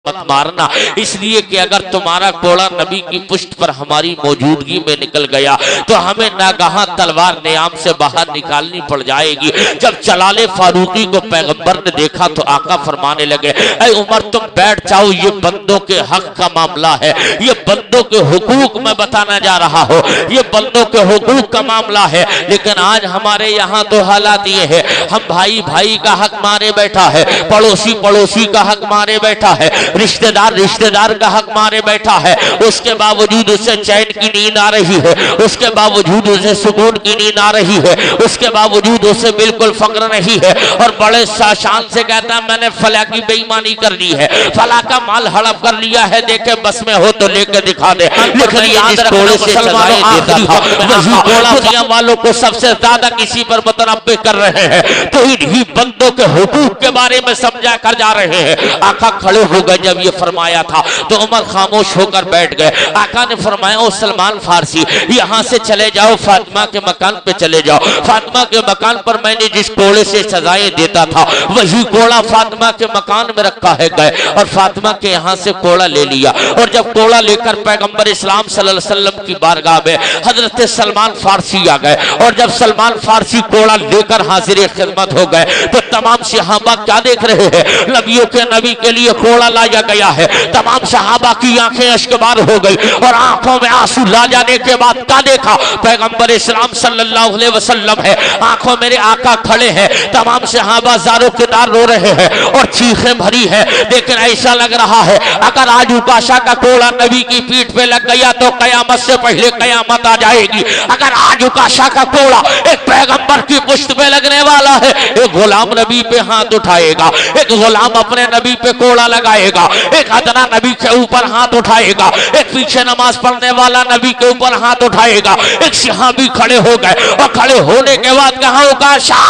मत मारना, इसलिए कि अगर तुम्हारा कोड़ा नबी की पुष्ट पर हमारी मौजूदगी में निकल गया तो हमें नागहां तलवार नियाम से बाहर निकालनी पड़ जाएगी। जब जलाले फारूकी को पैगंबर ने देखा तो आका फरमाने लगे, ऐ उमर तुम बैठ जाओ, ये बंदों के हक का मामला है, ये बंदों के हुकूक में बताना जा रहा हो, ये बंदों के हुकूक का मामला है। लेकिन आज हमारे यहाँ तो हालात ये है, हम भाई भाई का हक मारे बैठा है, पड़ोसी पड़ोसी का हक मारे बैठा है, रिश्तेदार रिश्तेदार का हक मारे बैठा है, उसके बावजूद उसे चैन की नींद आ रही है, उसके बावजूद उसे सुकून की नींद आ रही है, उसके बावजूद उसे बिल्कुल फक्र नहीं है। और बड़े शान से कहता है मैंने फला की बेईमानी कर ली है, फला का माल हड़प कर लिया है, देखे बस में हो तो लेकर दिखा दे। लेकिन याद रखना मुसलमानों दुनिया वालों को सबसे ज्यादा किसी पर मुतनब्बे कर रहे हैं तो इन्हीं बंदों के हुकूक के बारे में समझा कर जा रहे हैं। आका खड़े हो गए जब ये फरमाया था तो उमर खामोश होकर बैठ गए। आका ने फरमाया ओ सलमान फारसी, यहाँ से चले जाओ, फातिमा के मकान पे चले जाओ। फातिमा के मकान पर मैंने जिस कोड़े से सजाएं देता था वही कोड़ा फातिमा के मकान में रखा है। गए और फातिमा के यहाँ से कोड़ा ले लिया और जब कोड़ा लेकर पैगंबर इस्लाम सल्लल्लाहु अलैहि वसल्लम की बारगाह में हजरत सलमान फारसी आ गए। और जब सलमान फारसी कोड़ा लेकर हाजिर खिदमत हो गए तो तमाम सहाबा क्या देख रहे हैं, नबियों के नबी के लिए कोड़ा लाया गया है। तमाम सहाबा की आंखें अश्कबार हो गई और आंखों में आंसू ला जाने के बाद क्या देखा, पैगंबर इस्लाम सल्लल्लाहु अलैहि वसल्लम है, आंखों मेरे आका खड़े हैं, तमाम सहाबा ज़ारो किनार रो रहे हैं और चीखें भरी है। लेकिन ऐसा लग रहा है अगर आज उकाशा का कोड़ा नबी की पीठ पे लग गया तो कयामत से पहले कयामत आ जाएगी। अगर आज उकाशा का कोड़ा एक पैगंबर की पुश्त पे लगने वाला है, एक गुलाम नबी पे हाथ उठाएगा, एक गुलाम अपने नबी पे कोड़ा लगाएगा, एक अदना नबी के ऊपर हाथ उठाएगा, एक पीछे नमाज पढ़ने वाला नबी के ऊपर हाथ उठाएगा। एक सहाबी खड़े हो गए और खड़े होने के बाद कहा उकाशा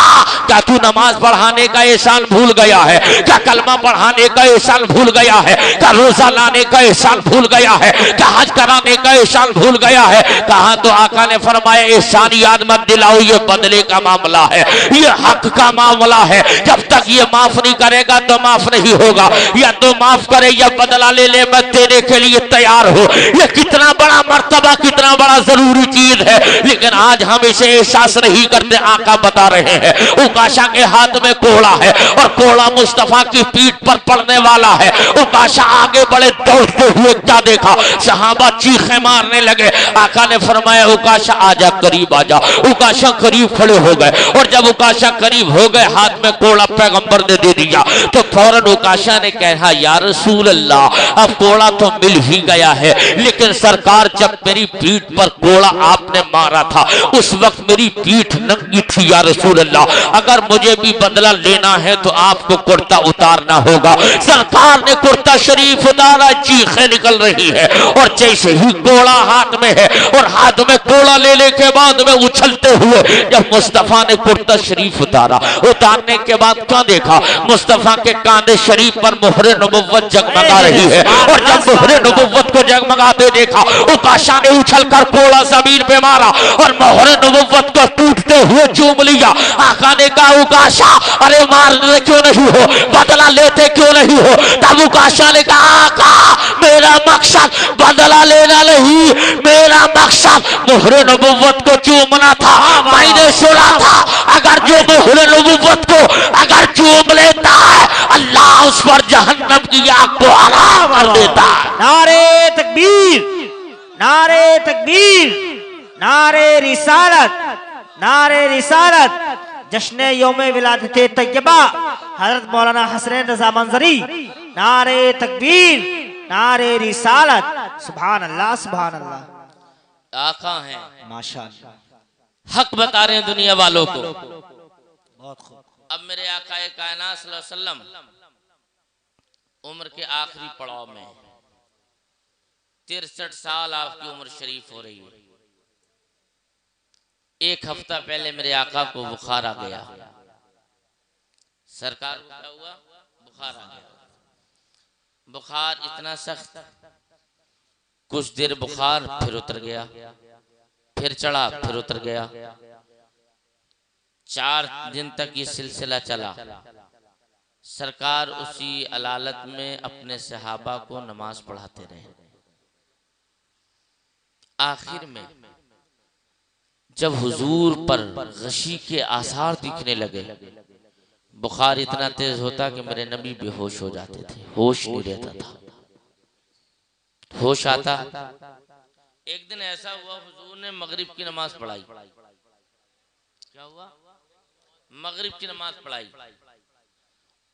क्या तू नमाज पढ़ाने का एहसान भूल गया है, क्या कलमा पढ़ाने का एहसान भूल गया है, क्या रोजा लाने का एहसान भूल गया है, क्या हज कराने का एहसान भूल गया है। कहा तो आका ने फरमाया एहसान याद मत दिलाओ, ये बदले का मामला है, ये हक का मामला है। जब तक ये माफ नहीं करेगा तो माफ नहीं होगा, या तो माफ करे या बदला ले ले, मैं देने के लिए तैयार हूं। ये कितना बड़ा मर्तबा, कितना बड़ा जरूरी चीज है, लेकिन आज हम इसे एहसास नहीं करते। आका बता रहे हैं उकाशा के हाथ में कोड़ा है और कोड़ा मुस्तफा की पीठ पर पड़ने वाला है। उकाशा आगे बढ़े, दौड़ते हुए क्या देखा, सहाबा चीखें मारने लगे। आका ने फरमाया उकाशा आजा, करीब आजा। उकाशा करीब खड़े हो गए और जब उकाशा करीब हो गए हाथ में कोड़ा पैगंबर ने दे दिया तो फौरन उकाशा ने कहा या रसूल अल्लाह, अब कोड़ा तो मिल ही गया है, लेकिन सरकार जब मेरी पीठ पर कोड़ा आपने मारा था उस वक्त मेरी पीठ नंगी थी या रसूल अल्लाह, अगर मुझे भी बदला लेना है तो आपको कुर्ता उतारना होगा। सरकार ने कुर्ता शरीफ उतारा, चीखें निकल रही है और जैसे ही कोड़ा हाथ में है और हाथ में कोड़ा लेने के बाद में उछलते हुए जब मुस्तफा ने कुर्ता शरीफ उतारा, उतारने के बाद क्या देखा, मुस्तफा के कांधे शरीफ पर मोहरे नबुव्वत जगमगा रही है। और जब मोहरे नबुव्वत को जगमगाते देखा उकाशा ने उछलकर कोड़ा जमीन पे मारा और मोहरे नबुव्वत को टूटते हुए चूम लिया। आका ने कहा उकाशा अरे मारने क्यों नहीं हो, बदला लेते क्यों नहीं हो। तब उकाशा ने कहा आका मेरा मकसद बदला लेना नहीं, मेरा मकसद मोहरे नबुव्वत को चूमना था। मैंने सुना था अगर जो मोहरे नबुव्वत को अगर चूम लेता है अल्लाह उस पर जहन्नम की आग को हराम कर देता है। नारे तकबीर, नारे तकबीर, नारे रिसालत, नारे रिसालत। जश्न यौमे विलादत तैयबा हजरत मौलाना हसनैन रज़ा मंजरी। नारे तकबीर, नारे रिसालत। सुभान अल्लाह, सुभान अल्लाह। आका हैं माशाअल्लाह, हक बता रहे हैं दुनिया वालों को। बहुत खूब। अब मेरे आका कायनात सल्लल्लाहु अलैहि वसल्लम उम्र के आखिरी पड़ाव में 63 साल आपकी उम्र शरीफ हो रही है। एक हफ्ता पहले मेरे आका को बुखार आ गया, सरकार को क्या हुआ, बुखार आ गया। बुखार इतना सख्त, कुछ देर बुखार फिर उतर गया, फिर चढ़ा फिर उतर गया। 4 दिन तक ये सिलसिला चला। सरकार उसी अलालत में अपने सहाबा को नमाज पढ़ाते रहे। आखिर में जब हुजूर पर गशी के आसार दिखने लगे, बुखार इतना तेज होता कि मेरे नबी बेहोश हो जाते थे, होश नहीं रहता था। होश आता, एक दिन ऐसा हुआ हुजूर ने मगरिब की नमाज पढ़ाई। क्या हुआ? मगरिब की नमाज पढ़ाई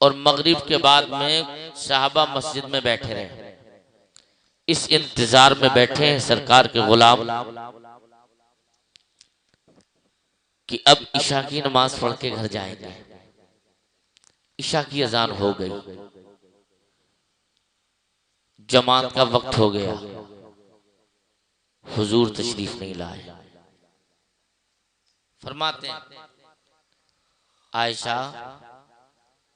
और मगरिब के बाद में साहबा मस्जिद में बैठे रहे। इस इंतजार में बैठे हैं सरकार के गुलाम कि अब ईशा की नमाज पढ़ के घर जाएंगे। ईशा की अजान हो गई, जमात का वक्त हो गया, हुजूर तशरीफ नहीं लाए। फरमाते हैं आयशा,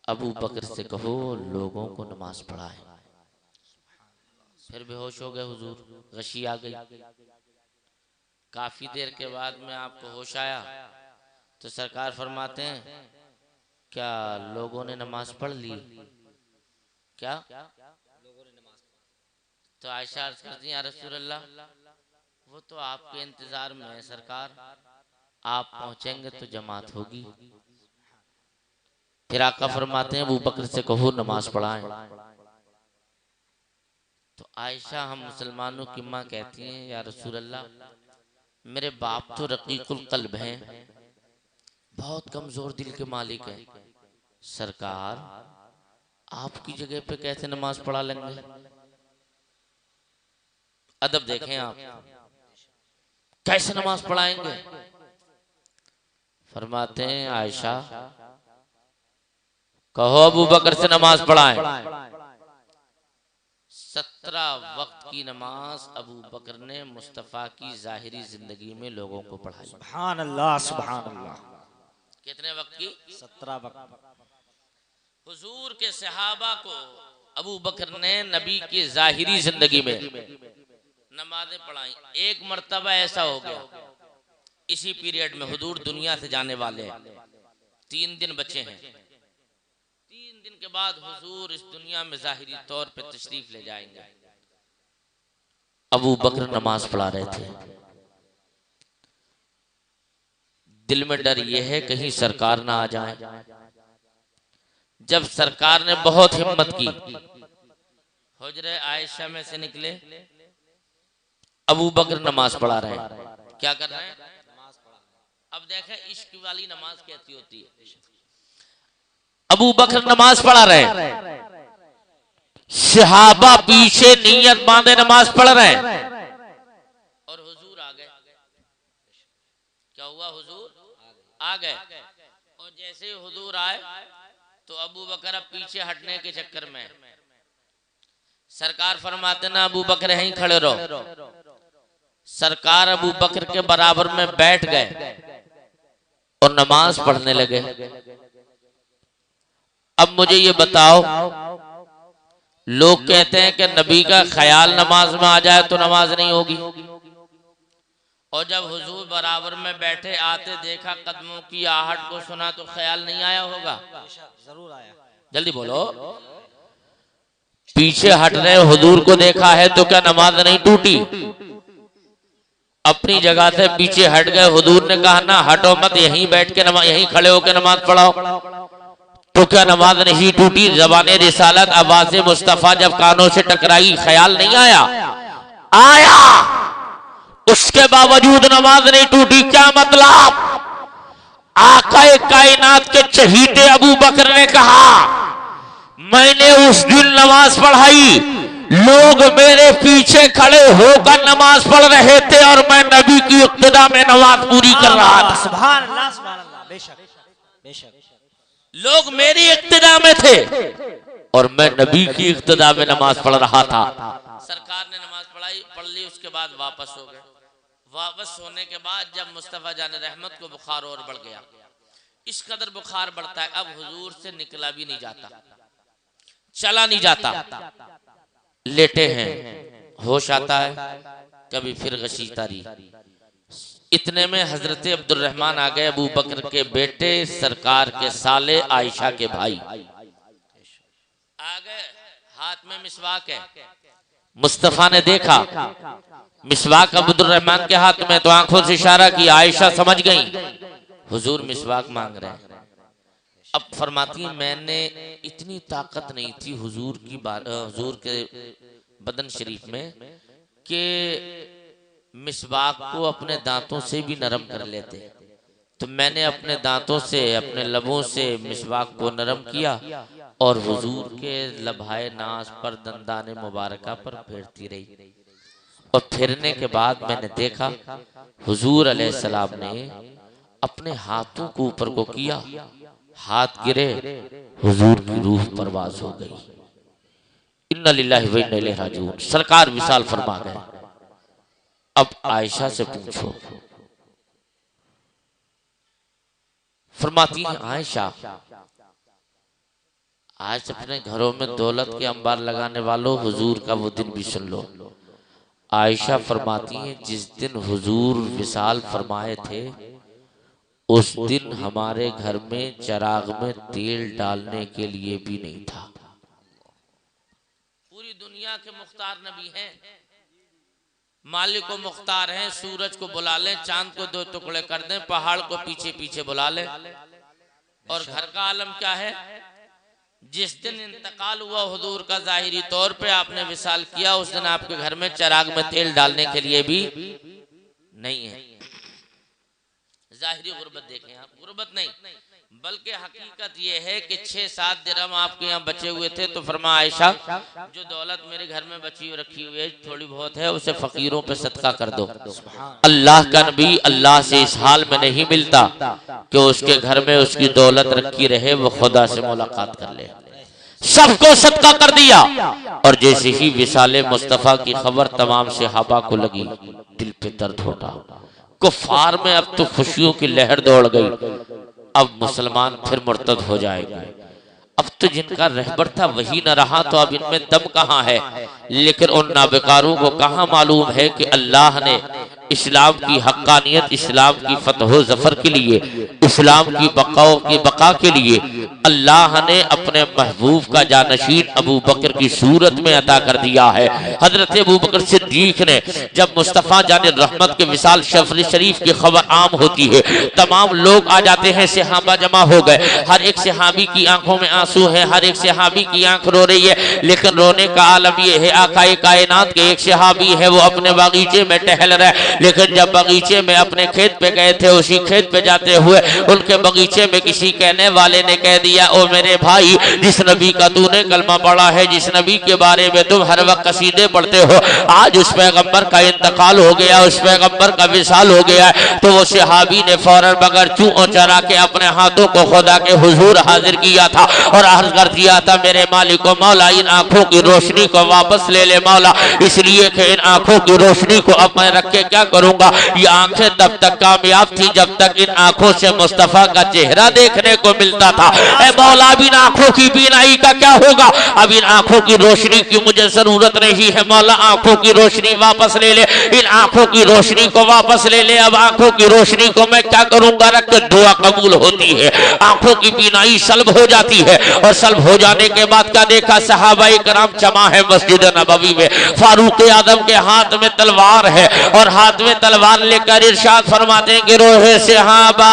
अबू बकर से कहो लोगों को नमाज पढ़ाए। फिर बेहोश हो गए हुजूर, गशी आ गई। काफी देर के बाद में आपको होश आया तो सरकार फरमाते हैं क्या लोगों ने नमाज पढ़ ली? क्या लोगों ने नमाज? तो आयशा अर्ज करती हैं, या रसूल अल्लाह, वो तो आपके इंतजार में है सरकार, आप पहुंचेंगे तो जमात होगी। फिर आका फरमाते हैं अबू बकर से कहो नमाज पढ़ाएं। तो आयशा हम मुसलमानों की माँ कहती हैं, या रसूल अल्लाह, मेरे बाप तो रकीकुल कल्ब हैं, बहुत कमजोर दिल के मालिक हैं, सरकार आपकी जगह पे कैसे नमाज पढ़ा लेंगे? अदब देखें आप, कैसे नमाज पढ़ाएंगे? फरमाते हैं आयशा, कहो अबू बकर से नमाज पढ़ाएं। 17 वक्त की नमाज अबू बकर ने मुस्तफा की जाहिरी जिंदगी में लोगों को पढ़ाई। सुभान अल्लाह, सुभान अल्लाह। कितने वक्त की? 17 वक्त। हुजूर के सहाबा को अबू बकर ने नबी की जाहिरी जिंदगी में नमाजें पढ़ाई। एक मर्तबा ऐसा हो गया, इसी पीरियड में हुजूर दुनिया से जाने वाले हैं, 3 दिन बचे हैं। 3 दिन के बाद हुजूर इस दुनिया में जाहिरी तौर पे तशरीफ ले जाएंगे। अबू बकर नमाज पढ़ा रहे थे। दिल में डर यह है कहीं सरकार ना आ जाए। जब सरकार ने बहुत हिम्मत की, हुजरे आयशा में से निकले, अबू बकर नमाज पढ़ा रहे हैं। क्या कर रहे हैं? अब देखें इश्क वाली नमाज कैसी होती है। अबू बकर नमाज पढ़ा रहे हैं, सहाबा पीछे नियत बांधे नमाज पढ़ रहे हैं और हुजूर आ गए। क्या हुआ? हुजूर आ गए और जैसे ही हुजूर आए तो अबू बकर अब पीछे हटने के चक्कर में, सरकार फरमाते ना अबू बकर यहीं खड़े रहो। सरकार अबू बकर के बराबर में बैठ गए और नमाज पढ़ने लगे। अब मुझे ये बताओ, लोग कहते हैं कि नबी का ख्याल नमाज में आ जाए तो नमाज नहीं होगी, और जब हुजूर बराबर में बैठे आते देखा, कदमों की आहट को सुना तो ख्याल नहीं आया होगा? जरूर आया। जल्दी बोलो। पीछे हट रहे हुजूर को देखा है तो क्या नमाज नहीं टूटी? अपनी जगह से पीछे हट गए, हुजूर ने कहा ना हटो मत, यहीं बैठ के नमाज, यहीं खड़े होकर नमाज पढ़ाओ, तो क्या नमाज नहीं टूटी? ज़बाने रिसालत आवाज़े मुस्तफा जब कानों से टकराई, ख्याल नहीं आया? आया, उसके बावजूद नमाज नहीं टूटी। क्या मतलब? आकाए कायनात के चहीते अबू बकर ने कहा, मैंने उस दिन नमाज पढ़ाई, लोग मेरे पीछे खड़े होकर नमाज पढ़ रहे थे और मैं नबी की इक्तिदा में नमाज पूरी कर रहा था। सुभान अल्लाह, सुभान अल्लाह। बेशक बेशक, लोग मेरी इक्तिदा में थे और मैं नबी की इक्तिदा में नमाज पढ़ रहा था। सरकार ने नमाज पढ़ ली, उसके बाद वापस हो गए। वापस होने के बाद जब मुस्तफा जाने रहमत को बुखार और बढ़ गया, इस कदर बुखार बढ़ता है अब हुजूर से निकला भी नहीं जाता, चला नहीं जाता, लेटे हैं, होश आता है, कभी फिर गशी तारी। इतने में हजरत अब्दुर्रहमान आ गए, अबू बकर के बेटे, सरकार के साले, आयशा के भाई। आ गए, हाथ में मिसवाक है। मुस्तफा ने देखा मिसवाक अब्दुल रहमान के हाथ में, तो आंखों से इशारा किया। आयशा समझ गई हुजूर मिसवाक मांग रहे हैं। अब फरमाती मैंने इतनी ताकत नहीं थी हुजूर की हुजूर के बदन शरीफ में कि मिसवाक को अपने दांतों से भी नरम कर लेते, तो मैंने अपने दांतों से, अपने लबों से मिसवाक को नरम किया और हुजूर के लभाए नाज पर, दंदाने मुबारका पर फेरती रही। और फिरने के बाद मैंने देखा हुजूर अलैहिस्सलाम ने अपने हाथों को ऊपर को किया, हाथ गिरे, हुजूर की रूह परवाज हो गई। इन्ना लिल्लाहि व इन्ना इलैहि राजिऊन। सरकार विशाल फरमा गए। अब आयशा से पूछो। फरमाती है आयशा, आज अपने घरों में दौलत के अंबार लगाने वालों, हुजूर का वो दिन भी सुन लो। आयशा फरमाती है जिस दिन हुजूर विशाल फरमाए थे उस दिन हमारे घर में चिराग में तेल डालने के लिए भी नहीं था। पूरी दुनिया के मुख्तार नबी हैं, मालिक को मुख्तार हैं। सूरज को बुला लें, चांद को दो टुकड़े कर दें, पहाड़ को पीछे पीछे बुला लें। और घर का आलम क्या है? जिस दिन इंतकाल हुआ हुजूर का जाहिरी तौर पे, आपने विसाल किया, उस दिन आपके घर में चिराग में तेल डालने के लिए भी नहीं है। जाहिरी गुर्बत देखें आप, गुर्बत नहीं बल्कि हकीकत यह है कि 6-7 दिरहम आपके यहाँ बचे हुए थे, तो फरमा आयशा जो दौलत मेरे घर में बची हुई रखी हुई है थोड़ी बहुत है, उसे फकीरों पे सदका कर दो। अल्लाह का नबी अल्लाह से इस हाल में नहीं मिलता कि उसके घर में उसकी दौलत रखी रहे, वो खुदा से मुलाकात कर ले। सबको सदका कर दिया। और जैसे ही विसाले मुस्तफा की खबर तमाम सहाबा को लगी, दिल पे दर्द होता। कुफार में अब तो खुशियों की लहर दौड़ गई। अब मुसलमान फिर मुर्तद हो जाएंगे। अब तो जिनका रहबर था वही न रहा, तो अब इनमें दम कहाँ है। लेकिन उन नाबेकारों को कहाँ मालूम है कि अल्लाह ने इस्लाम की हक्कानियत, इस्लाम की फतह जफर के लिए, इस्लाम की बका के लिए अल्लाह ने अपने महबूब का जानशीन अबू बकर की सूरत में अता कर दिया है। हजरत अबू बकर सिद्दीक ने जब मुस्तफ़ा जाने रहमत के विशाल शफर शरीफ की खबर आम होती है, तमाम लोग आ जाते हैं, सहाबा जमा हो गए। हर एक सहाबी की आंखों में आंसू है, हर एक सहाबी की आंख रो रही है। लेकिन रोने का आलम यह है, आकाए कायनात के एक सहाबी है, वो अपने बागीचे में टहल रहे। लेकिन जब बगीचे में अपने खेत पे गए थे, उसी खेत पे जाते हुए उनके बगीचे में किसी कहने वाले ने कह दिया, ओ मेरे भाई, जिस नबी का तूने कलमा पढ़ा है, जिस नबी के बारे में तुम हर वक्त कसीदे पढ़ते हो, आज उस पैगंबर का इंतकाल हो गया, उस पैगंबर का विसाल हो गया है। तो वो सहाबी ने फौरन बगैर चूं चरा के अपने हाथों को खुदा के हुजूर हाजिर किया था और अर्ज कर दिया था, मेरे मालिक मौला, इन आंखों की रोशनी को वापस ले ले मौला, इसलिए कि इन आंखों की रोशनी को अब मैं रख के क्या करूंगा। ये आंखें तब तक कामयाब थी जब तक इन आंखों से मुस्तफा का चेहरा देखने को मिलता था। ऐ मौला, अब इन आंखों की बीनाई का क्या होगा? अब इन आंखों की रोशनी की मुझे जरूरत नहीं है मौला, आंखों की रोशनी वापस ले ले, इन आंखों की रोशनी को वापस ले ले। अब आंखों की रोशनी को मैं क्या करूंगा? रख के दुआ कबूल होती है, आंखों की बीनाई सल्ब हो जाती है। और सल्ब हो जाने के बाद क्या देखा? सहाबाए कराम जमा है मस्जिद नबवी में, फारूक आजम के हाथ में तलवार है और हाथ में तलवार लेकर इरशाद फरमाते हैं कि रोहे सहाबा,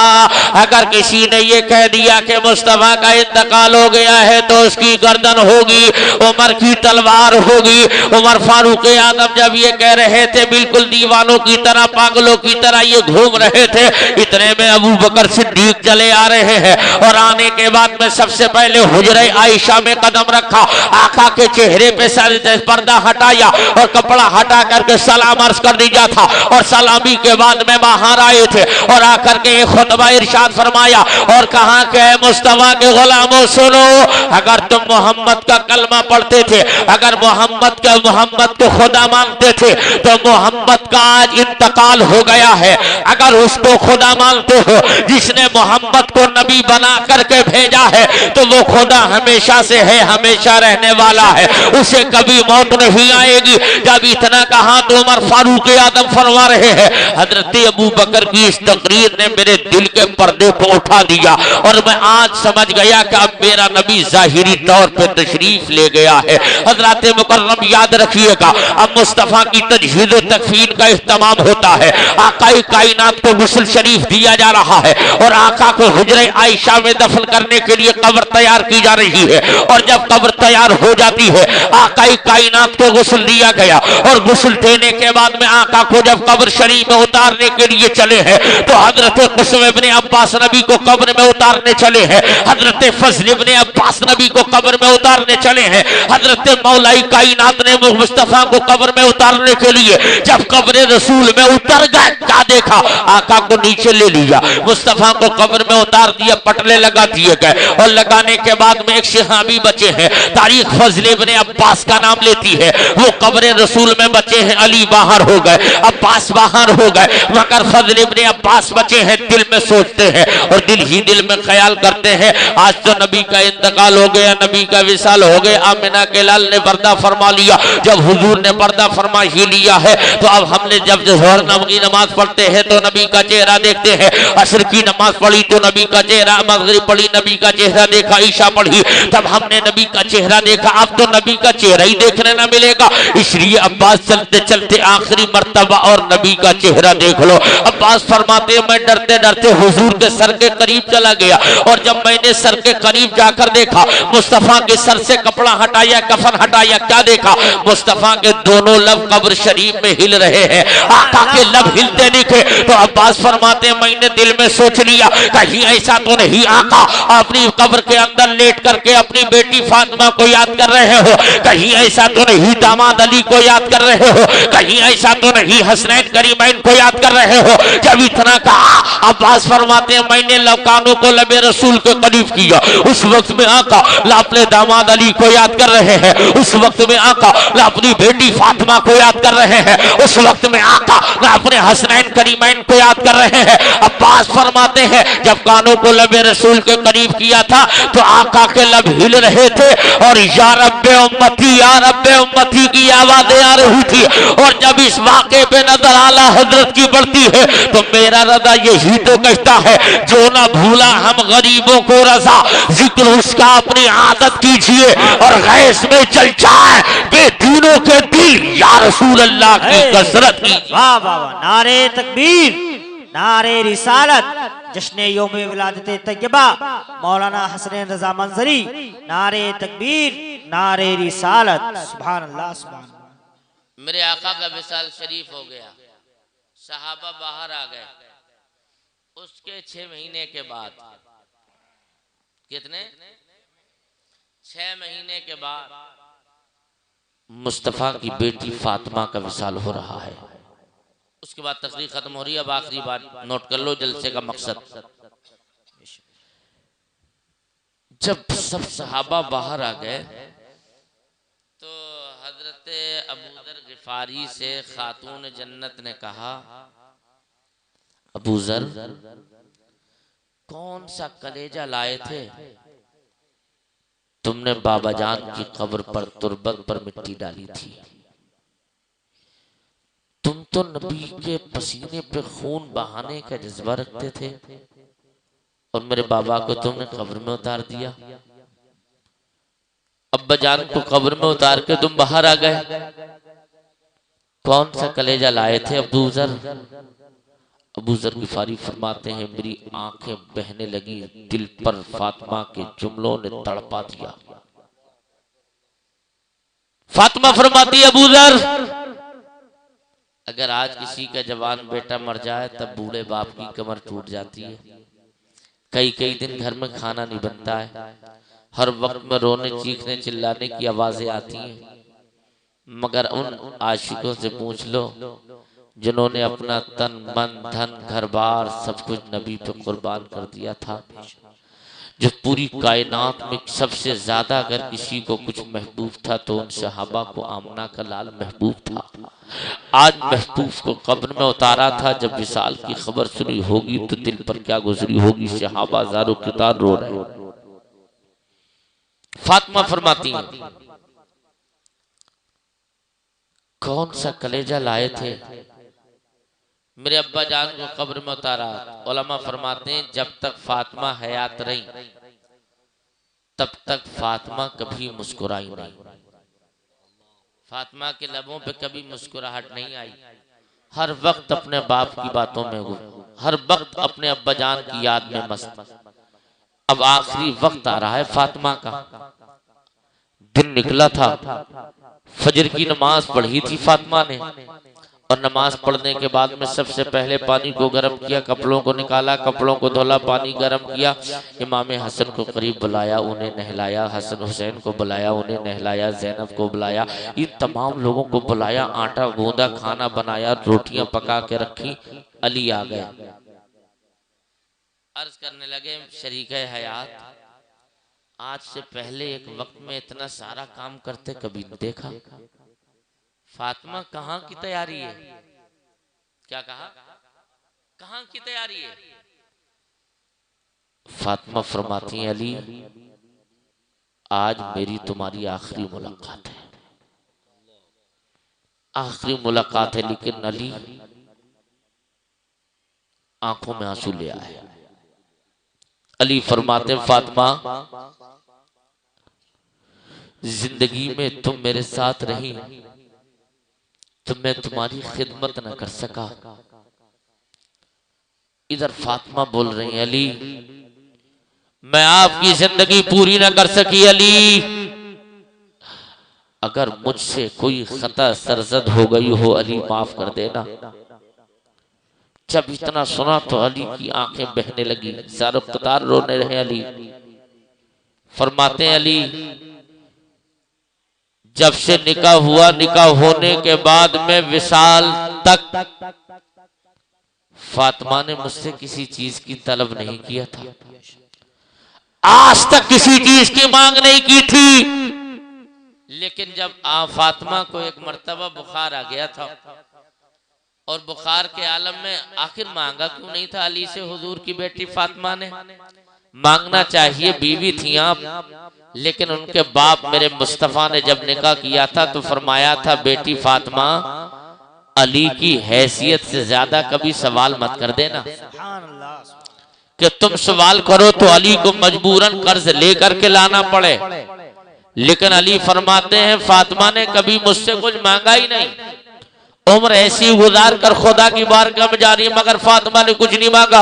अगर किसी ने ये कह दिया कि मुस्तफा का इंतकाल हो गया है तो उसकी गर्दन होगी, उमर की तलवार होगी। उमर फारूक आजम जब ये कह रहे थे, बिल्कुल दीवानों की तरह, पागलों की तरह ये घूम रहे थे। इतने में अबू बकर सिद्दीक चले आ रहे हैं और आने के बाद में सबसे पहले हुजरे आयशा में कदम रखा, आका के चेहरे पे सर पर्दा हटाया और कपड़ा हटा करके सलाम अर्ज कर दिया था। और सलामी के बाद में बाहर आए थे और आकर के एक खुतबा इरशाद फरमाया और कहा कि मुस्तफा के गुलामों सुनो, अगर तुम मोहम्मद का कलमा पढ़ते थे, अगर मोहम्मद को खुदा मानते थे, तो मोहम्मद का आज इंतकाल हो गया है। अगर उसको खुदा मानते हो जिसने मोहम्मद को नबी बना करके भेजा है, तो वो खुदा हमेशा से है, हमेशा रहने वाला है, उसे कभी मौत नहीं आएगी। जब इतना कहा तो उमर फारूक आजम फरमाया फरमा रहे हैं। हजरत अबू बकर की इस तकरीर ने मेरे दिल के पर्दे को उठा दिया और मैं आज समझ गया कि अब मेरा नबी जाहिरी तौर पे तशरीफ ले गया है। हजरत मुकर्रम याद रखिएगा, अब मुस्तफा की तजहीद तकफीन का इख्तिताम होता है। आकाई कायनात को गुस्ल शरीफ दिया जा रहा है और आका को हुजरे आयशा में दफन करने के लिए कब्र तैयार की जा रही है। और जब कब्र तैयार हो जाती है, आकाई कायनात को गुस्ल दिया गया और गुस्ल देने के बाद में आका को जब कब्र शरीफ में उतारने के लिए चले हैं तो हजरत कुसुम इब्ने अब्बास नबी को कब्र में उतारने चले हैं। हजरत फजल इब्ने अब्बास नबी को कब्र में उतारने चले हैं। हजरत मौलाई कायनात ने मुस्तफा को कब्र में उतारने के लिए जब कब्र रसूल में उतर गए, क्या देखा, आका को नीचे ले लिया, मुस्तफा को कब्र में उतार दिया, पटले लगा दिए गए। और लगाने के बाद में एक सहाबी बचे हैं, तारीख फजल इब्ने अब्बास का नाम लेती है, वो कब्र रसूल में बचे हैं। अली बाहर हो गए, अब्बास बाहर हो गए, मगर फजल इब्ने अब्बास बचे हैं। दिल में सोचते हैं और दिल ही दिल में ख्याल करते हैं, आज तो नबी का इंतकाल हो गया, नबी का विसाल हो गया। आमिना के लाल ने पर्दा फरमा लिया। जब हुजूर ने पर्दा फरमा ही लिया है तो अब हमने जब जोहर की नमाज पढ़ते हैं तो नबी का चेहरा देखते हैं, असर की नमाज पढ़ी तो नबी का चेहरा, मगरिब पढ़ी नबी का चेहरा देखा, ईशा पढ़ी तब हमने नबी का चेहरा देखा। अब तो नबी का चेहरा ही देखने ना मिलेगा, इसलिए अब्बास चलते चलते आखिरी मर्तबा और नबी का चेहरा देख लो। अब्बास फरमाते मैं डरते डरते हुजूर के सर के करीब चला गया और जब मैंने सर के करीब जाकर देखा, मुस्तफा के सर से कपड़ा हटाया, कफन हटाया, क्या देखा, मुस्तफा के दोनों लब कब्र शरीफ में हिल रहे हैं, आका के लब हिलते दिखे। तो अब्बास फरमाते मैंने दिल में सोच लिया कहीं ऐसा तो नहीं आका अपनी कब्र के अंदर लेट करके अपनी बेटी फातिमा को याद कर रहे हो, कहीं ऐसा तो नहीं दामाद अली को याद कर रहे हो, कहीं ऐसा तो नहीं हसनैन करीमैन को याद कर रहे हो। जब इतना कहा, अब्बास फरमाते हैं मैंने लबकानों को लबे रसूल के करीब किया, उस वक्त में आका अपने दामाद अली को याद कर रहे हैं, उस वक्त में आका अपनी बेटी फातिमा को याद कर रहे हैं, उस वक्त में आका अपने हसनैन करीमैन को याद कर रहे हैं। अब्बास फरमाते हैं जब कानों को लबे रसूल के करीब किया था तो आका के लब हिल रहे थे और या रब्बे उम्मती की आवाजें आ रही थी। और जब इस वाक़े पे नजर आला हजरत की बढ़ती है तो मेरा रदा यही तो कहता है, जो ना भूला हम गरीबों को रजा, जिक्र उसका अपनी आदत कीजिए और गैस में चल जाए बेदीनों के दिल, या रसूल अल्लाह की कसरत कीजिए। वाह वाह वाह, नारे तकबीर, नारे रिसालत, जश्न यौम विलादत तैयबा मौलाना हसनैन रजा मंजरी, नारे तकबीर, नारे रिसालत, सुभान अल्लाह सुभान अल्लाह। मेरे आका का विसाल शरीफ हो गया, सहाबा बाहर आ गए। उसके 6 महीने के बाद, कितने 6 महीने के बाद मुस्तफा की बेटी फातिमा का विसाल हो रहा है। उसके बाद तकरीर खत्म हो रही है। अब आखिरी बात नोट कर लो जलसे का मकसद। जब सब सहाबा बाहर आ गए तो हजरत अबू जर गिफारी से खातून जन्नत ने कहा, अबू जर कौन सा कलेजा लाए थे, तुमने बाबा जान की कब्र पर तुरबत पर मिट्टी डाली थी, तुम तो नबी के पसीने पे खून बहाने का जज्बा रखते थे और मेरे बाबा को तुमने कब्र में उतार दिया। अब्बा जान को कब्र में उतार के तुम बाहर आ गए, कौन सा कलेजा लाए थे अबू जर? अबू जर गिफारी फरमाते हैं मेरी आंखें बहने लगी, दिल पर फातिमा के जुमलों ने तड़पा दिया। फातिमा फरमाती अबू जर, अगर आज किसी का जवान बेटा मर जाए तब बूढ़े बाप की कमर टूट जाती है, कई कई दिन घर में खाना नहीं बनता है, हर वक्त में रोने चीखने चिल्लाने की आवाजें आती हैं। मगर उन आशिकों से पूछ लो जिन्होंने अपना तन मन धन घर बार सब कुछ नबी पे कुर्बान कर दिया था। जो पूरी कायनात में सबसे ज्यादा अगर किसी को कुछ महबूब था तो उन सहाबा को आमना का लाल महबूब था। आज महबूब को कब्र में उतारा था, जब विसाल की खबर सुनी होगी तो दिल पर क्या गुजरी होगी। सहाबा ज़ारो कितार रो रहे। फातिमा फरमाती हैं कौन सा कलेजा लाए थे, मेरे अब्बा जान को कब्र में उतारा। उलमा फरमाते हैं जब तक फातिमा हयात रही तब तक फातिमा कभी मुस्कुराई नहीं। फातिमा के लबों पे कभी मुस्कुराहट नहीं आई। हर वक्त अपने बाप की बातों में हो, हर वक्त अपने अब्बा जान की याद में मस्त। अब आखिरी वक्त आ रहा है फातिमा का। दिन निकला था, फजर की नमाज पढ़ी थी फातिमा ने, और नमाज पढ़ने के बाद में सबसे पहले पानी को गर्म किया, कपड़ों को निकाला, कपड़ों को धोला, पानी गर्म किया, इमाम हसन को करीब बुलाया, उन्हें नहलाया, हसन हुसैन को बुलाया, उन्हें नहलाया, ज़ैनब को बुलाया, इन तमाम लोगों को बुलाया, आटा गूंदा, खाना बनाया, रोटियां पका के रखी। अली आ गए, अर्ज करने लगे शरीक हयात, आज से पहले एक वक्त में इतना सारा काम करते कभी नहीं देखा। फातिमा कहाँ की तैयारी है? क्या कहा? कहाँ की तैयारी है? फातिमा फरमाती हैं अली आज मेरी तुम्हारी आखिरी मुलाकात है, आखिरी मुलाकात है। लेकिन अली आंखों में आंसू ले आए। अली फरमाते फातिमा जिंदगी में तुम मेरे साथ रही तो मैं तुम्हारी खिदमत न कर सका। इधर फातिमा बोल रही है अली मैं आपकी जिंदगी पूरी न कर सकी। अली अगर मुझसे कोई खता सरजद हो गई हो अली माफ कर देना। जब इतना सुना तो अली की आंखें बहने लगी, सारो कतार रोने रहे। अली फरमाते हैं अली जब से निकाह हुआ, निकाह होने के बाद में विसाल तक फातिमा ने मुझसे किसी चीज की तलब नहीं किया था, आज तक किसी चीज की मांग नहीं की थी। लेकिन जब फातिमा को एक मर्तबा बुखार आ गया था और बुखार के आलम में आखिर मांगा क्यों नहीं था अली से हुजूर की बेटी फातिमा ने? मांगना चाहिए, बीवी थी आप। लेकिन उनके बाप मेरे मुस्तफा ने जब निकाह किया था तो फरमाया था बेटी फातिमा अली की हैसियत से ज्यादा कभी सवाल मत कर देना, कि तुम सवाल करो तो अली को मजबूरन कर्ज लेकर के लाना पड़े। लेकिन अली फरमाते हैं फातिमा ने कभी मुझसे कुछ मांगा ही नहीं, उम्र ऐसी गुजार कर खुदा की बारगाह में जा रही है मगर फातिमा ने कुछ नहीं मांगा।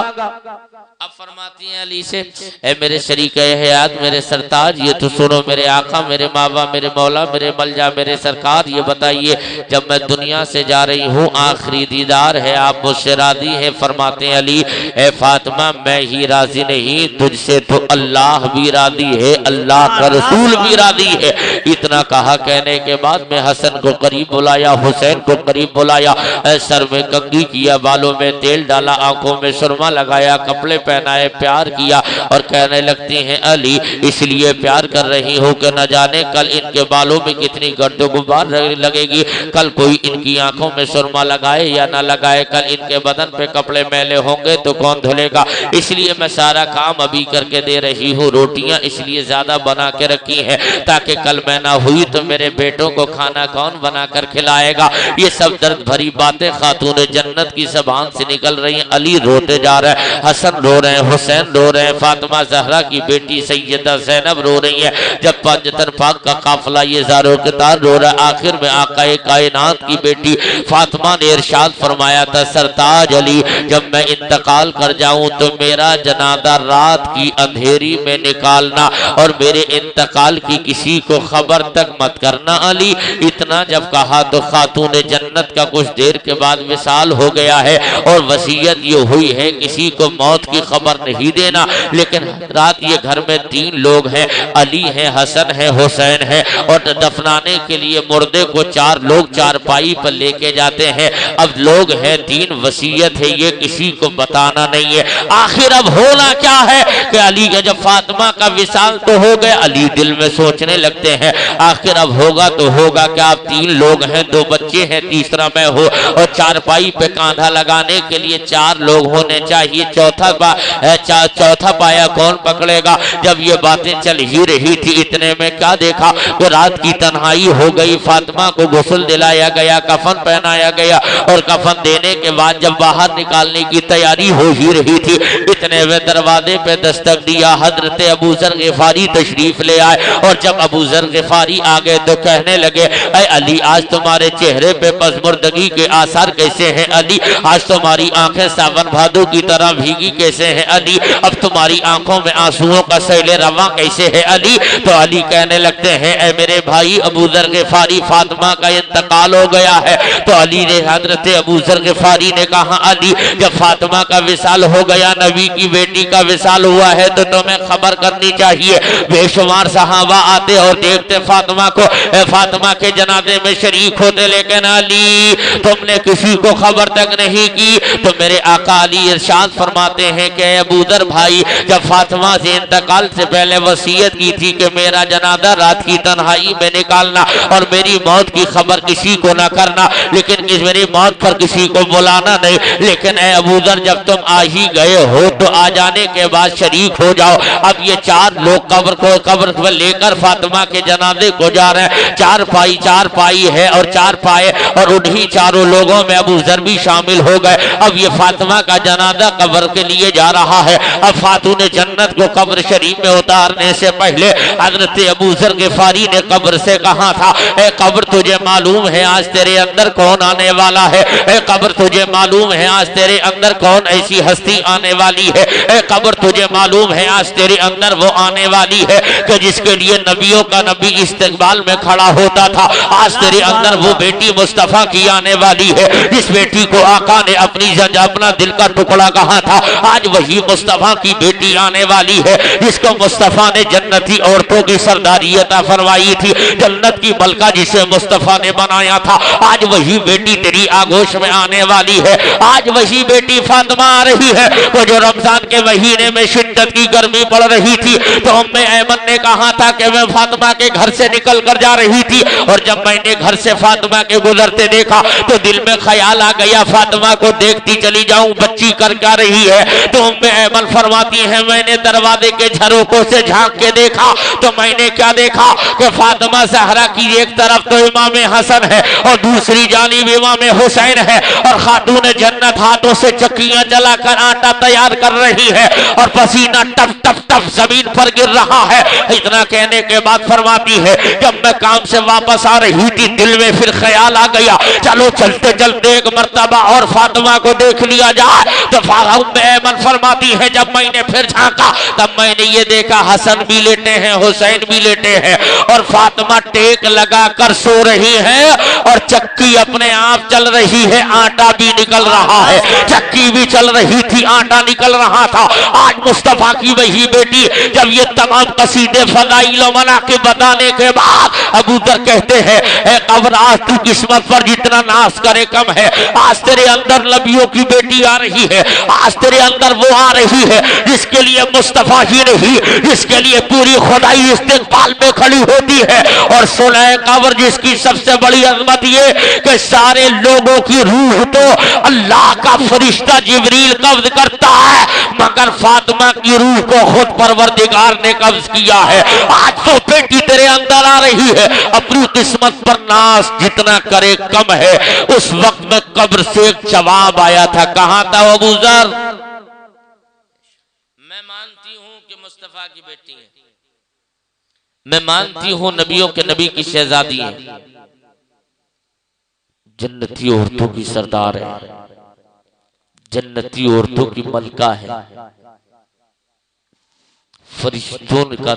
अब फरमाती हैं अली से ए मेरे शरीक हयात, मेरे सरताज ये तो सुनो, मेरे आका, मेरे मावा, मेरे मौला, मेरे मलजा, मेरे सरकार, ये बताइए जब मैं दुनिया से जा रही हूँ आखिरी दीदार है, आप मुझसे राजी है? फरमाते हैं अली ए फातिमा मैं ही राजी नहीं, तुझसे तो अल्लाह भी राजी है, अल्लाह का रसूल भी राजी है। इतना कहा कहने के बाद में हसन को करीब बुलाया, हुसैन को करीब बुलाया, सर में कंघी किया, बालों में तेल डाला, आंखों में सुरमा लगाया, कपड़े पहनाए, प्यार किया और कहने लगती हैं अली इसलिए प्यार कर रही हूँ कि न जाने कल इनके बालों में कितनी गर्द गुबार लगेगी, कल कोई इनकी आंखों में सुरमा लगाए या ना लगाए, कल इनके बदन पे कपड़े मैले होंगे तो कौन धुलेगा। इसलिए मैं सारा काम अभी करके दे रही हूँ। रोटियां इसलिए ज्यादा बना के रखी है ताकि कल मैं ना हुई तो मेरे बेटों को खाना कौन बना कर खिलाएगा। ये सब दर्द भरी बातें खातून जन्नत की ज़बान से निकल रही हैं। अली रोते जा रहे हैं, हसन रो रहे हैं, हुसैन रो रहे हैं, फातिमा जहरा की बेटी सैयदा ज़ैनब रो रही है। जब पंजतन पाक का काफिला ये ज़ारो कितार रो रहा है, आखिर में आकाए कायनात की बेटी फातिमा ने इरशाद फरमाया था सरताज अली जब मैं इंतकाल कर जाऊं तो मेरा जनाजा रात की अंधेरी में निकालना और मेरे इंतकाल की किसी को खबर तक मत करना। अली इतना जब कहा तो खातून जन्नत का कुछ देर के बाद विसाल हो गया है और वसीयत ये हुई है किसी को मौत की खबर नहीं देना। लेकिन रात ये घर में 3 लोग हैं, अली है, हसन है, हुसैन है, और दफनाने के लिए मुर्दे को 4 लोग चारपाई पर लेके जाते हैं। अब लोग हैं 3, वसीयत है ये किसी को बताना नहीं है। आखिर अब होना क्या है कि अली का जब फातिमा का विसाल तो हो गया, अली दिल में सोचने लगते हैं आखिर अब होगा तो होगा क्या। आप 3 लोग हैं, 2 बच्चे हैं, तीसरा मैं हूँ और चारपाई पे कांधा लगाने के लिए 4 लोग होने चाहिए। चौथा चौथा पाया कौन पकड़ेगा। जब ये बातें चल ही रही थी इतने में क्या देखा कि रात की तन्हाई हो गई। फातिमा को गुस्ल दिलाया गया, कफन पहनाया गया और कफन देने के बाद जब बाहर निकालने की तैयारी हो ही रही थी इतने में दरवाजे पे दस्तक दिया। हजरत अबू जर गिफारी तशरीफ ले आए और जब अबू जर गिफारी आ गए तो कहने लगे, ऐ अली आज तुम्हारे चेहरे पे पसमुर्दगी के आसार कैसे हैं अली, आज तुम्हारी आंखें सावन भादों की तरह भीगी कैसे हैं अली, अब तुम्हारी आंखों में आंसुओं का सैले रवा कैसे है अली। तो अली कहने लगते हैं, ऐ मेरे भाई अबू जर गिफारी फातिमा का इंतकाल हो गया है। तो अली ने हजरत अबू जर गिफारी ने कहा, अली जब फातिमा का विसाल हो गया, नबी की बेटी का विसाल हुआ है तो तुम्हें खबर करनी चाहिए। बेशुमार सहाबा आते और देखते फातिमा को, फातिमा के जनाजे में शरीक होते, लेकिन अली तुमने किसी को खबर तक नहीं की। तो मेरे आका अली इरशाद फरमाते हैं कि अबू जर भाई जब फातिमा से इंतकाल से पहले वसीयत की थी कि मेरा जनाजा रात की तन्हाई में निकालना और मेरी मौत की खबर किसी को ना करना, लेकिन मेरी मौत पर किसी को बुलाना नहीं। लेकिन ए अबू जर जब तुम आ ही गए हो तो आ जाने के बाद शरीक हो जाओ। अब ये चार लोग कब्र पर लेकर फातिमा के जनाजे को जा रहे हैं। चार पाई है और चार पाए और उन्हीं चारों लोगों में अबू जर भी शामिल हो गए। अब ये फातिमा का जनाजा कब्र के लिए जा रहा है। अब फातून जन्नत को कब्र शरीफ में उतारने से पहले हजरत अबू जर गिफारी ने कब्र से कहा था, ए कब्र तुझे मालूम है आज तेरे अंदर कौन आने वाला है, ए कब्र तुझे मालूम है आज तेरे अंदर कौन ऐसी हस्ती आने वाली है, ए कब्र तुझे मालूम है आज तेरे अंदर वो आने वाली है कि जिसके लिए नबियों का नबी इस्तकबाल में खड़ा होता था। आज तेरे अंदर वो बेटी मुस्तफा की आने वाली है जिस बेटी को आका ने अपना दिल का टुकड़ा कहा था। आज वही मुस्तफा की बेटी आने वाली है जिसको मुस्तफा ने जन्नती औरतों की सरदारी अता फरमाई थी, जन्नत की मलका जिसे मुस्तफा ने बनाया था। आज वही बेटी तेरी आगोश में आने वाली है। आज वही बेटी फातिमा आ रही है। वो जो रमजान के महीने में शिद्दत की गर्मी पड़ रही थी तो उम्मे ऐमन ने कहा था कि मैं फातिमा के घर से निकल कर जा रही थी और जब मैंने घर से फातिमा के गुजरते देखा तो दिल में ख्याल आ गया फातिमा को देखती चली जाऊं, बच्ची कर क्या रही है। तो उम्मे ऐमन फरमाती है, मैंने दरवाजे के झरोकों से झांक के देखा तो मैंने क्या देखा कि फातिमा ज़हरा की एक तरफ तो इमाम हसन है और दूसरी जानिब इमाम हुसैन है और खातून जन्नत हाथों से चक्कियां जलाकर आटा तैयार कर रही है और पसीना टप टप टप जमीन पर गिर रहा है। इतना कहने के बाद फरमाती है, जब मैं काम से वापस आ रही थी दिल में फिर ख्याल आ गया, चलो चलते चलते एक मर्तबा और फातिमा को देख लिया जाए। तो ऐमन फरमाती है, जब मैंने फिर झांका तब मैंने ये देखा हसन भी लेटे हैं, हुसैन भी लेटे हैं और फातिमा टेक लगा कर सो रही है और चक्की अपने आप चल रही है, आटा भी निकल रहा है। चक्की भी चल रही थी, आटा निकल रहा था। आज मुस्तफा की वही बेटी जब ये तमाम कसीदे फज़ाइल व मनाक़िब बताने के बाद अबू जर कहते हैं, कब्र आज तू किस्मत पर जितना नाश करे कम है। आज तेरे अंदर नबियों की बेटी आ रही है, आज तेरे अंदर वो आ रही है जिसके लिए मुस्तफा ही नहीं, जिसके लिए पूरी खुदाई इस्तिक़बाल में खड़ी होती है। और सुलह कब्र जिसकी सबसे बड़ी अजमत ये कि सारे लोगों की रूह तो अल्लाह का फरिश्ता जिब्रील कब्ज करता है, मगर फातिमा की रूह को खुद परवरदिगार ने कब्ज किया है। आज तो बेटी तेरे अंदर आ रही है, अपनी किस्मत पर नाश जितना करे कम है। उस वक्त में कब्र से एक जवाब आया था, कहा था अबू जर, मैं मानती हूं कि मुस्तफा की बेटी है, मैं मानती हूं नबियों के नबी की शहजादी है, जन्नती औरतों की सरदार है, जन्नती औरतों की मलका है, फरिश्तों का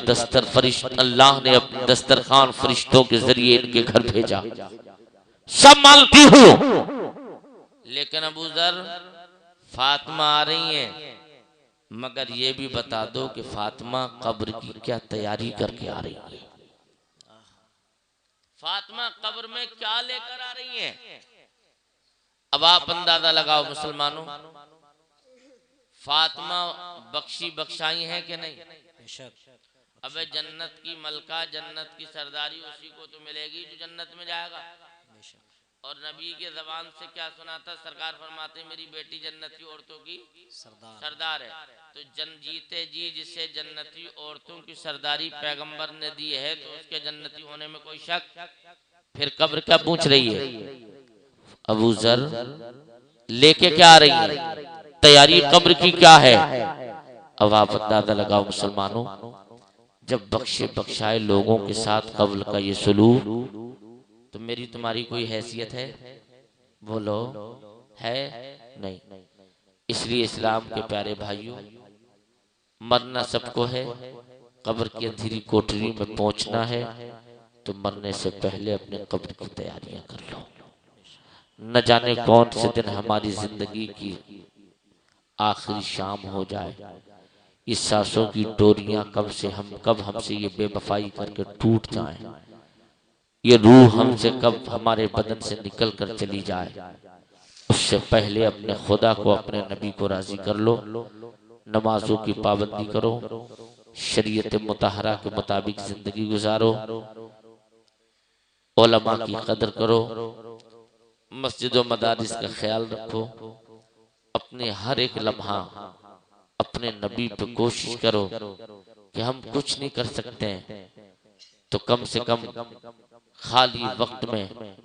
अल्लाह ने अपने दस्तरखान फरिश्तों के जरिए इनके घर भेजा। सब मानती हूं, लेकिन अबू जर फातिमा आ रही है, मगर ये भी बता दो कि फातिमा कब्र की क्या तैयारी करके आ रही है, फातिमा कब्र में क्या लेकर आ रही है। अब आप अंदाजा लगाओ मुसलमानों, फातिमा बख्शाई है कि नहीं? अबे जन्नत की मलका, जन्नत की सरदारी उसी को तो मिलेगी जो जन्नत में जाएगा। और नबी के जबान से क्या सुना था? सरकार फरमाते मेरी बेटी जन्नती औरतों की सरदार है। तो जन जीते जी जिसे जन्नती औरतों की सरदारी पैगंबर ने दी है तो उसके जन्नती होने में कोई शक? फिर कब्र क्या पूछ रही है? अबू जर लेके क्या आ रही है? तैयारी कब्र की क्या है? अब आप अंदाजा लगाओ मुसलमानों, जब बख्शे बख्शाए लोगों के साथ कब्र का ये सलूक, तो मेरी तुम्हारी कोई हैसियत है? बोलो, है नहीं। इसलिए इस्लाम के प्यारे भाइयों, मरना सबको है, कब्र की अंधेरी कोठरी में पहुंचना है, तो मरने से पहले अपने कब्र की तैयारियां कर लो। न जाने कौन से दिन हमारी जिंदगी की आखिरी शाम हो जाए, इस सांसों की डोरियां कब हमसे ये बेवफाई करके टूट जाएं, ये रूह हमसे कब हमारे बदन से निकल कर चली जाए, उससे पहले अपने खुदा को, अपने नबी को राजी कर लो। नमाजों की पाबंदी करो, शरीयत मुताहरा के मुताबिक जिंदगी गुजारो, उलमा की कदर करो, मस्जिद और मदारिस का ख्याल रखो, अपने हर एक लम्हा अपने नबी पे कोशिश करो कि हम कुछ नहीं कर सकते हैं तो कम से कम खाली वक्त में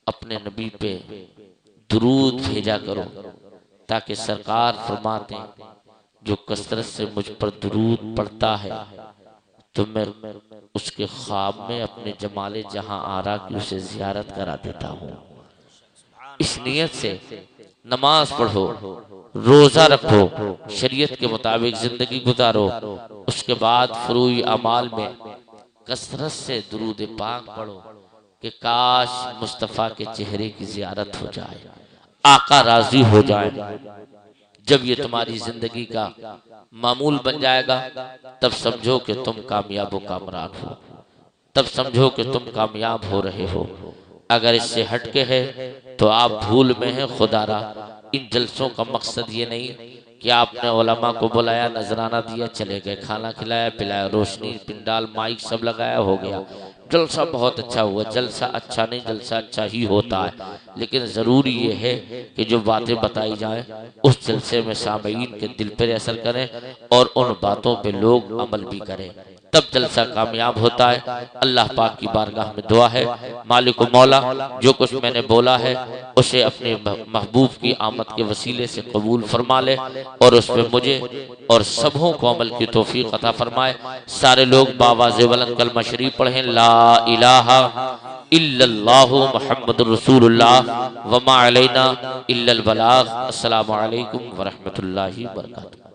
अपने नबी पे दुरूद भेजा करो, ताकि सरकार फरमाते जो कसरत से मुझ पर दुरूद पड़ता है तो मैं उसके ख्वाब में अपने जमाले जहां आरा की उसे जियारत करा देता हूँ। इस नियत से नमाज पढ़ो, रोजा रखो, शरीयत के मुताबिक जिंदगी गुजारो, उसके बाद फरूई अमाल में कसरत से दुरूद पाक पढ़ो कि काश मुस्तफ़ा के चेहरे की जियारत हो जाए, आका राजी हो जाए। जब ये तुम्हारी जिंदगी का मामूल बन जाएगा तब समझो कि तुम कामयाब कामरान हो, तब समझो कि तुम कामयाब हो रहे हो। अगर इससे हटके है तो आप भूल में हैं खुदारा। इन जलसों का मकसद ये नहीं कि आपने उलमा को बुलाया, नजराना दिया, चले गए, खाना खिलाया पिलाया, रोशनी पिंडाल माइक सब लगाया, हो गया, जलसा बहुत अच्छा हुआ। जलसा अच्छा नहीं, जलसा अच्छा ही होता है, लेकिन ज़रूरी ये है कि जो बातें बताई जाएं उस जलसे में सामीन के दिल पर असर करें और उन बातों पे लोग अमल भी करें, तब जलसा कामयाब होता है। अल्लाह पाक की बारगाह में दुआ है, मालिक मौला जो कुछ मैंने बोला है उसे अपने महबूब की आमद के वसीले से कबूल फरमा ले और उस पर मुझे और सबों को अमल की तौफीक अता फरमाए। सारे लोग बावाज़े बुलंद कलमा शरीफ पढ़ें, ला इलाहा इल्लल्लाहु मुहम्मदुर रसूलुल्लाह व मा अलैना इल्लल बलाग। अस्सलामु अलैकुम व रहमतुल्लाहि व बरकातुहू।